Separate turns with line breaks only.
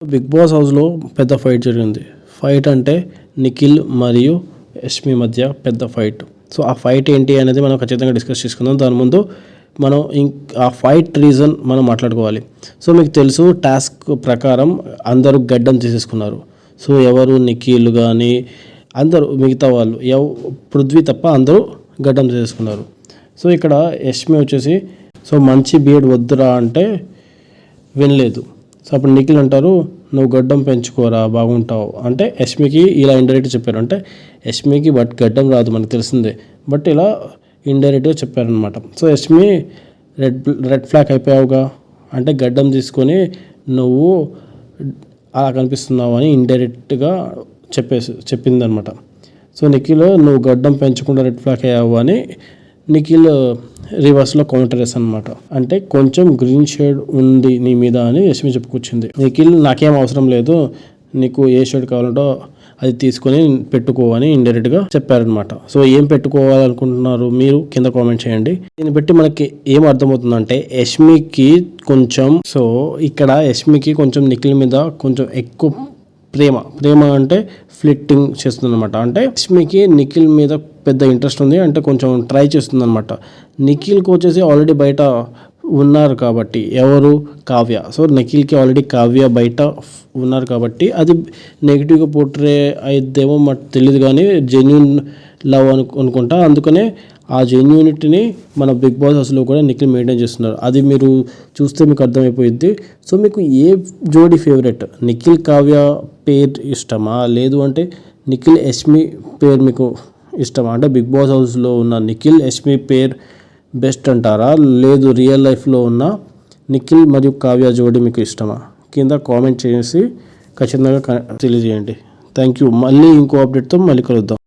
Big boss హౌస్లో పెద్ద fight జరిగింది. ఫైట్ అంటే నిఖిల్ మరియు యష్మి మధ్య పెద్ద ఫైట్. సో ఆ ఫైట్ ఏంటి అనేది మనం ఖచ్చితంగా డిస్కస్ చేసుకుందాం. దాని ముందు మనం ఆ ఫైట్ రీజన్ మనం మాట్లాడుకోవాలి. సో మీకు తెలుసు, టాస్క్ ప్రకారం అందరూ గడ్డం తీసేసుకున్నారు. సో ఎవరు నిఖిల్ కానీ అందరూ మిగతా వాళ్ళు పృథ్వీ తప్ప అందరూ గడ్డం తీసేసుకున్నారు. సో ఇక్కడ యష్మి వచ్చేసి సో మంచి బీడ్ వద్దురా అంటే వినలేదు. సో అప్పుడు నిఖిల్ అంటారు, నువ్వు గడ్డం పెంచుకోరా బాగుంటావు అంటే యష్మికి ఇలా ఇండైరెక్ట్గా చెప్పారు. అంటే యష్మికి గడ్డం రాదు మనకు తెలిసిందే, బట్ ఇలా ఇండైరెక్ట్గా చెప్పారనమాట. సో యష్మి రెడ్ ఫ్లాగ్ అయిపోయావుగా అంటే గడ్డం తీసుకొని నువ్వు అలా కనిపిస్తున్నావు అని ఇండైరెక్ట్గా చెప్పిందనమాట. సో నిఖిల్ నువ్వు గడ్డం పెంచకుండా రెడ్ ఫ్లాగ్ అయ్యావు అని నిఖిల్ రివర్స్లో కౌంటర్ వేసాను అనమాట. అంటే కొంచెం గ్రీన్ షేడ్ ఉంది నీ మీద అని యష్మి చెప్పుకొచ్చింది. నిఖిల్ నాకేం అవసరం లేదు, నీకు ఏ షేడ్ కావాలంటో అది తీసుకొని పెట్టుకో అని ఇండైరెక్ట్గా చెప్పారనమాట. సో ఏం పెట్టుకోవాలనుకుంటున్నారు మీరు కింద కామెంట్ చేయండి. దీన్ని బట్టి మనకి ఏం అర్థమవుతుందంటే యష్మికి కొంచెం ఇక్కడ యష్మికి కొంచెం నిఖిల్ మీద కొంచెం ఎక్కువ ప్రేమ అంటే ఫ్లిట్టింగ్ చేస్తుంది అనమాట. అంటే యష్మికి నిఖిల్ మీద పెద్ద ఇంట్రెస్ట్ ఉంది, అంటే కొంచెం ట్రై చేస్తుంది అనమాట. నిఖిల్కి వచ్చేసి ఆల్రెడీ బయట ఉన్నారు కాబట్టి ఎవరు కావ్య. సో నిఖిల్కి ఆల్రెడీ కావ్య బయట ఉన్నారు కాబట్టి అది నెగిటివ్గా పోర్ట్రే అయిద్దేమో మాకు తెలియదు, కానీ జెన్యున్ లవ్ అనుకుంటా. అందుకనే ఆ జెన్యూనిటీని మన బిగ్ బాస్ హౌస్లో కూడా నిఖిల్ మెయింటైన్ చేస్తున్నారు. అది మీరు చూస్తే మీకు అర్థమైపోయింది. సో మీకు ఏ జోడీ ఫేవరెట్, నిఖిల్ కావ్య పేర్ ఇష్టమా, లేదు అంటే నిఖిల్ యష్మి పేర్ మీకు ఇష్టమా? అంటే బిగ్ బాస్ హౌస్లో ఉన్న నిఖిల్ యష్మి పేర్ బెస్ట్ అంటారా, లేదు రియల్ లైఫ్లో ఉన్న నిఖిల్ మరియు కావ్య జోడీ మీకు ఇష్టమా? కింద కామెంట్ చేసి ఖచ్చితంగా తెలియజేయండి. Thank you. మళ్ళీ ఇంకో అప్డేట్తో మళ్ళీ కలుద్దాం.